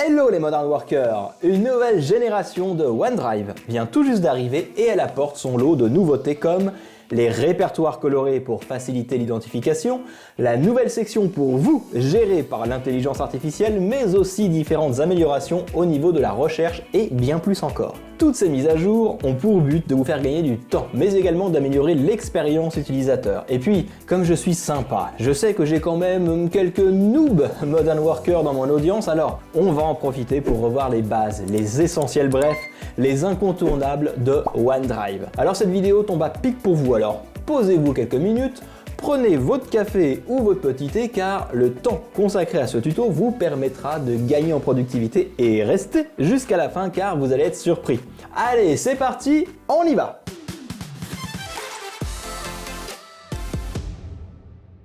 Hello les Modern Workers! Une nouvelle génération de OneDrive vient tout juste d'arriver et elle apporte son lot de nouveautés comme les répertoires colorés pour faciliter l'identification, la nouvelle section pour vous gérée par l'intelligence artificielle, mais aussi différentes améliorations au niveau de la recherche et bien plus encore. Toutes ces mises à jour ont pour but de vous faire gagner du temps, mais également d'améliorer l'expérience utilisateur. Et puis, comme je suis sympa, je sais que j'ai quand même quelques noobs Modern Workers dans mon audience, alors on va en profiter pour revoir les bases, les essentiels, bref, les incontournables de OneDrive. Alors cette vidéo tombe à pic pour vous, alors posez-vous quelques minutes, prenez votre café ou votre petit thé car le temps consacré à ce tuto vous permettra de gagner en productivité et restez jusqu'à la fin car vous allez être surpris. Allez, c'est parti, on y va!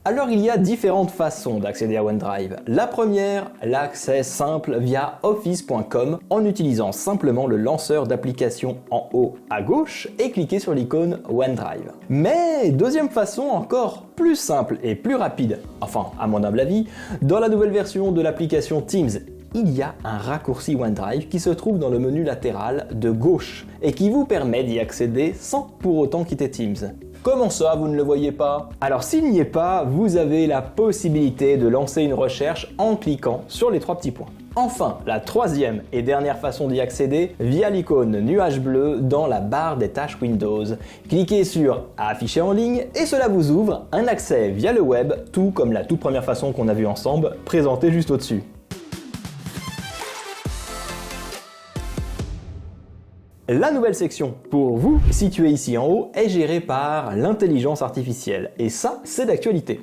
Alors il y a différentes façons d'accéder à OneDrive. La première, l'accès simple via office.com en utilisant simplement le lanceur d'application en haut à gauche et cliquer sur l'icône OneDrive. Mais deuxième façon encore plus simple et plus rapide, enfin à mon humble avis, dans la nouvelle version de l'application Teams, il y a un raccourci OneDrive qui se trouve dans le menu latéral de gauche et qui vous permet d'y accéder sans pour autant quitter Teams. Comment ça, vous ne le voyez pas? Alors s'il n'y est pas, vous avez la possibilité de lancer une recherche en cliquant sur les trois petits points. Enfin, la troisième et dernière façon d'y accéder, via l'icône nuage bleu dans la barre des tâches Windows. Cliquez sur Afficher en ligne et cela vous ouvre un accès via le web, tout comme la toute première façon qu'on a vue ensemble, présentée juste au-dessus. La nouvelle section pour vous, située ici en haut, est gérée par l'intelligence artificielle. Et ça, c'est d'actualité.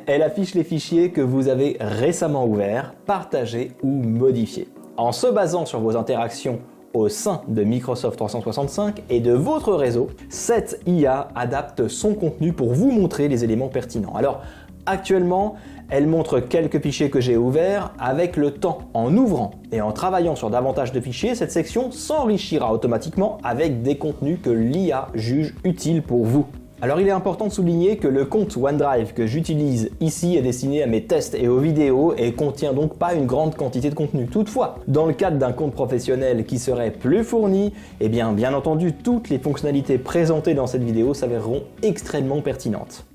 Elle affiche les fichiers que vous avez récemment ouverts, partagés ou modifiés. En se basant sur vos interactions au sein de Microsoft 365 et de votre réseau, cette IA adapte son contenu pour vous montrer les éléments pertinents. Alors, actuellement, elle montre quelques fichiers que j'ai ouverts. Avec le temps, en ouvrant et en travaillant sur davantage de fichiers, cette section s'enrichira automatiquement avec des contenus que l'IA juge utiles pour vous. Alors il est important de souligner que le compte OneDrive que j'utilise ici est destiné à mes tests et aux vidéos et contient donc pas une grande quantité de contenu. Toutefois, dans le cadre d'un compte professionnel qui serait plus fourni, bien entendu, toutes les fonctionnalités présentées dans cette vidéo s'avéreront extrêmement pertinentes.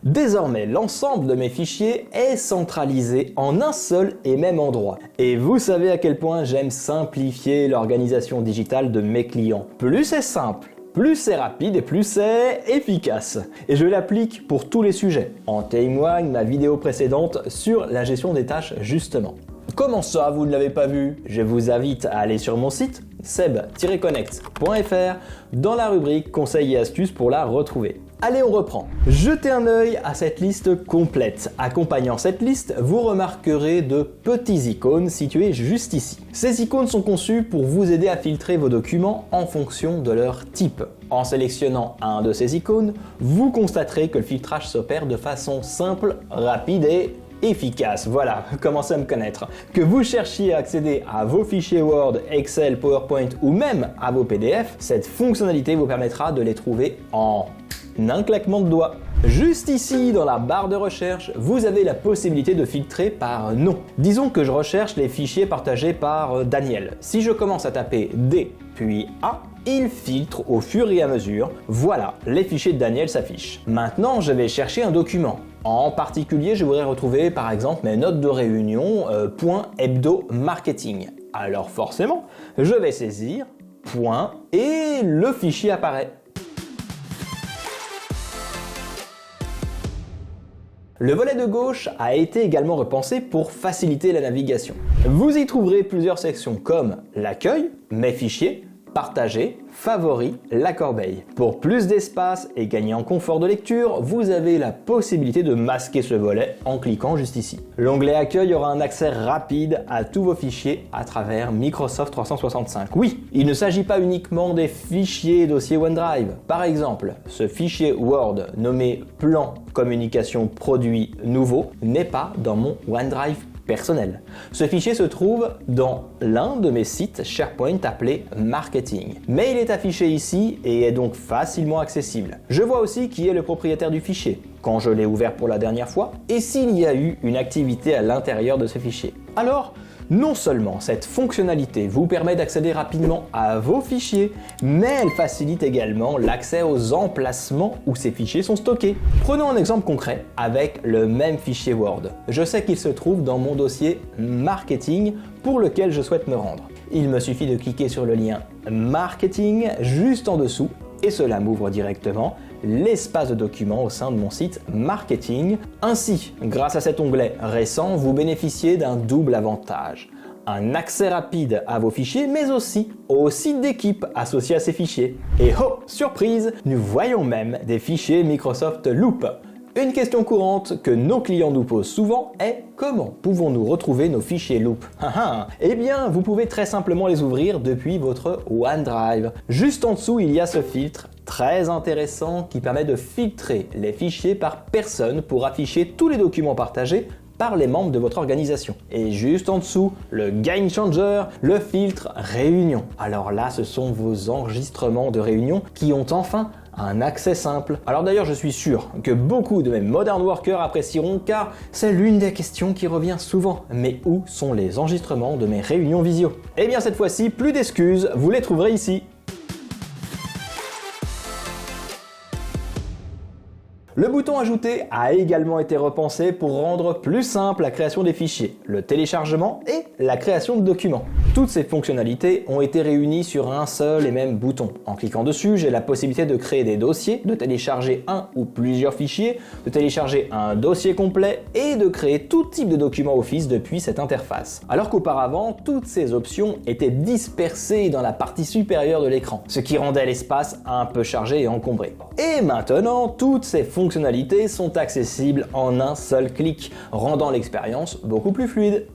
Désormais, l'ensemble de mes fichiers est centralisé en un seul et même endroit. Et vous savez à quel point j'aime simplifier l'organisation digitale de mes clients. Plus c'est simple, plus c'est rapide et plus c'est efficace. Et je l'applique pour tous les sujets. En témoigne ma vidéo précédente sur la gestion des tâches justement. Comment ça, vous ne l'avez pas vu? Je vous invite à aller sur mon site seb-connect.fr dans la rubrique conseils et astuces pour la retrouver. Allez, on reprend. Jetez un œil à cette liste complète. Accompagnant cette liste, vous remarquerez de petits icônes situés juste ici. Ces icônes sont conçues pour vous aider à filtrer vos documents en fonction de leur type. En sélectionnant un de ces icônes, vous constaterez que le filtrage s'opère de façon simple, rapide et efficace. Voilà, commencez à me connaître. Que vous cherchiez à accéder à vos fichiers Word, Excel, PowerPoint ou même à vos PDF, cette fonctionnalité vous permettra de les trouver en un claquement de doigts. Juste ici, dans la barre de recherche, vous avez la possibilité de filtrer par nom. Disons que je recherche les fichiers partagés par Daniel. Si je commence à taper D puis A, il filtre au fur et à mesure. Voilà, les fichiers de Daniel s'affichent. Maintenant, je vais chercher un document. En particulier, je voudrais retrouver par exemple mes notes de réunion .hebdo marketing. Alors forcément, je vais saisir point et le fichier apparaît. Le volet de gauche a été également repensé pour faciliter la navigation. Vous y trouverez plusieurs sections comme l'accueil, mes fichiers, partager, favoris, la corbeille. Pour plus d'espace et gagner en confort de lecture, vous avez la possibilité de masquer ce volet en cliquant juste ici. L'onglet accueil aura un accès rapide à tous vos fichiers à travers Microsoft 365. Oui, il ne s'agit pas uniquement des fichiers et dossiers OneDrive. Par exemple, ce fichier Word nommé plan communication produit nouveau n'est pas dans mon OneDrive personnel. Ce fichier se trouve dans l'un de mes sites SharePoint appelé Marketing. Mais il est affiché ici et est donc facilement accessible. Je vois aussi qui est le propriétaire du fichier, quand je l'ai ouvert pour la dernière fois, et s'il y a eu une activité à l'intérieur de ce fichier. Alors, non seulement cette fonctionnalité vous permet d'accéder rapidement à vos fichiers, mais elle facilite également l'accès aux emplacements où ces fichiers sont stockés. Prenons un exemple concret avec le même fichier Word. Je sais qu'il se trouve dans mon dossier Marketing pour lequel je souhaite me rendre. Il me suffit de cliquer sur le lien Marketing juste en dessous et cela m'ouvre directement l'espace de documents au sein de mon site Marketing. Ainsi, grâce à cet onglet récent, vous bénéficiez d'un double avantage. Un accès rapide à vos fichiers, mais aussi au site d'équipe associé à ces fichiers. Et oh, surprise, nous voyons même des fichiers Microsoft Loop. Une question courante que nos clients nous posent souvent est comment pouvons-nous retrouver nos fichiers Loop? Eh bien, vous pouvez très simplement les ouvrir depuis votre OneDrive. Juste en dessous, il y a ce filtre très intéressant qui permet de filtrer les fichiers par personne pour afficher tous les documents partagés par les membres de votre organisation. Et juste en dessous, le Game Changer, le filtre Réunion. Alors là, ce sont vos enregistrements de réunion qui ont enfin un accès simple. Alors d'ailleurs, je suis sûr que beaucoup de mes Modern Workers apprécieront car c'est l'une des questions qui revient souvent. Mais où sont les enregistrements de mes réunions visio? Eh bien cette fois-ci, plus d'excuses, vous les trouverez ici. Le bouton Ajouter a également été repensé pour rendre plus simple la création des fichiers, le téléchargement et la création de documents. Toutes ces fonctionnalités ont été réunies sur un seul et même bouton. En cliquant dessus, j'ai la possibilité de créer des dossiers, de télécharger un ou plusieurs fichiers, de télécharger un dossier complet et de créer tout type de documents Office depuis cette interface. Alors qu'auparavant, toutes ces options étaient dispersées dans la partie supérieure de l'écran, ce qui rendait l'espace un peu chargé et encombré. Et maintenant, toutes ces fonctionnalités sont accessibles en un seul clic, rendant l'expérience beaucoup plus fluide.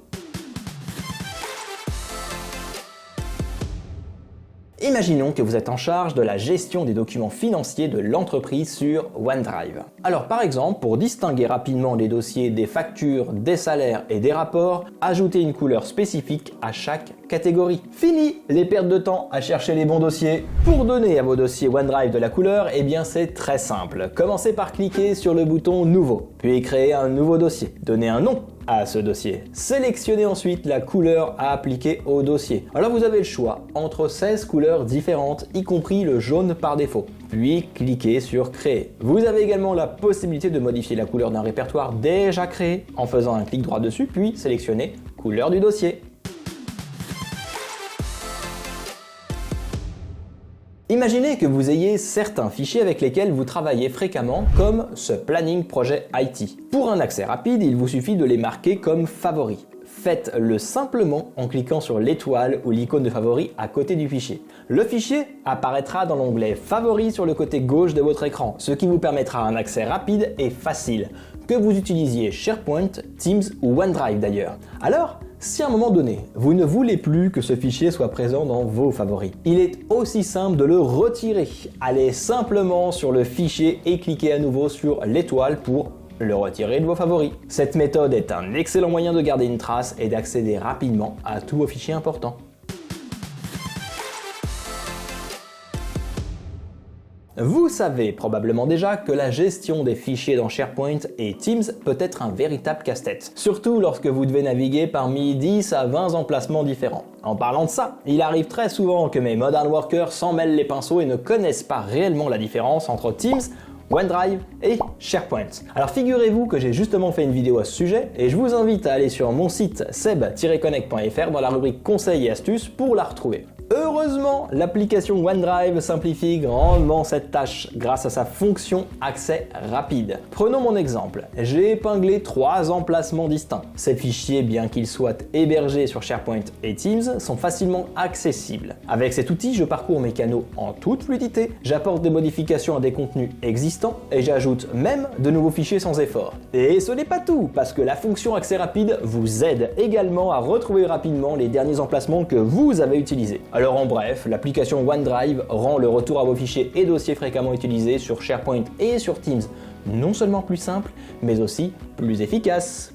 Imaginons que vous êtes en charge de la gestion des documents financiers de l'entreprise sur OneDrive. Alors par exemple, pour distinguer rapidement les dossiers des factures, des salaires et des rapports, ajoutez une couleur spécifique à chaque catégorie. Fini les pertes de temps à chercher les bons dossiers. Pour donner à vos dossiers OneDrive de la couleur, eh bien c'est très simple. Commencez par cliquer sur le bouton Nouveau, puis créer un nouveau dossier. Donnez un nom à ce dossier. Sélectionnez ensuite la couleur à appliquer au dossier. Alors vous avez le choix entre 16 couleurs différentes, y compris le jaune par défaut. Puis cliquez sur Créer. Vous avez également la possibilité de modifier la couleur d'un répertoire déjà créé en faisant un clic droit dessus, puis sélectionnez Couleur du dossier. Imaginez que vous ayez certains fichiers avec lesquels vous travaillez fréquemment, comme ce Planning Projet IT. Pour un accès rapide, il vous suffit de les marquer comme favoris. Faites-le simplement en cliquant sur l'étoile ou l'icône de favori à côté du fichier. Le fichier apparaîtra dans l'onglet Favoris sur le côté gauche de votre écran, ce qui vous permettra un accès rapide et facile, que vous utilisiez SharePoint, Teams ou OneDrive d'ailleurs. Alors, si à un moment donné, vous ne voulez plus que ce fichier soit présent dans vos favoris, il est aussi simple de le retirer. Allez simplement sur le fichier et cliquez à nouveau sur l'étoile pour le retirer de vos favoris. Cette méthode est un excellent moyen de garder une trace et d'accéder rapidement à tous vos fichiers importants. Vous savez probablement déjà que la gestion des fichiers dans SharePoint et Teams peut être un véritable casse-tête, surtout lorsque vous devez naviguer parmi 10 à 20 emplacements différents. En parlant de ça, il arrive très souvent que mes Modern Workers s'en mêlent les pinceaux et ne connaissent pas réellement la différence entre Teams, OneDrive et SharePoint. Alors figurez-vous que j'ai justement fait une vidéo à ce sujet et je vous invite à aller sur mon site seb-connect.fr dans la rubrique conseils et astuces pour la retrouver. Heureusement, l'application OneDrive simplifie grandement cette tâche grâce à sa fonction accès rapide. Prenons mon exemple. J'ai épinglé 3 emplacements distincts. Ces fichiers, bien qu'ils soient hébergés sur SharePoint et Teams, sont facilement accessibles. Avec cet outil, je parcours mes canaux en toute fluidité, j'apporte des modifications à des contenus existants et j'ajoute même de nouveaux fichiers sans effort. Et ce n'est pas tout, parce que la fonction accès rapide vous aide également à retrouver rapidement les derniers emplacements que vous avez utilisés. Alors en bref, l'application OneDrive rend le retour à vos fichiers et dossiers fréquemment utilisés sur SharePoint et sur Teams non seulement plus simple, mais aussi plus efficace.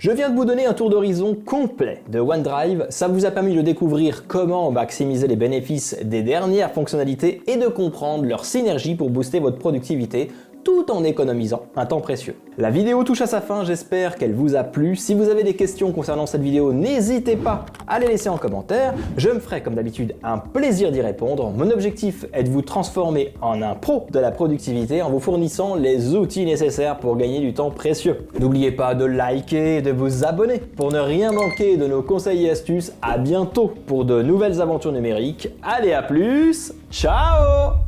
Je viens de vous donner un tour d'horizon complet de OneDrive, ça vous a permis de découvrir comment maximiser les bénéfices des dernières fonctionnalités et de comprendre leur synergie pour booster votre productivité tout en économisant un temps précieux. La vidéo touche à sa fin, j'espère qu'elle vous a plu. Si vous avez des questions concernant cette vidéo, n'hésitez pas à les laisser en commentaire. Je me ferai comme d'habitude un plaisir d'y répondre. Mon objectif est de vous transformer en un pro de la productivité en vous fournissant les outils nécessaires pour gagner du temps précieux. N'oubliez pas de liker et de vous abonner pour ne rien manquer de nos conseils et astuces. À bientôt pour de nouvelles aventures numériques. Allez, à plus, ciao!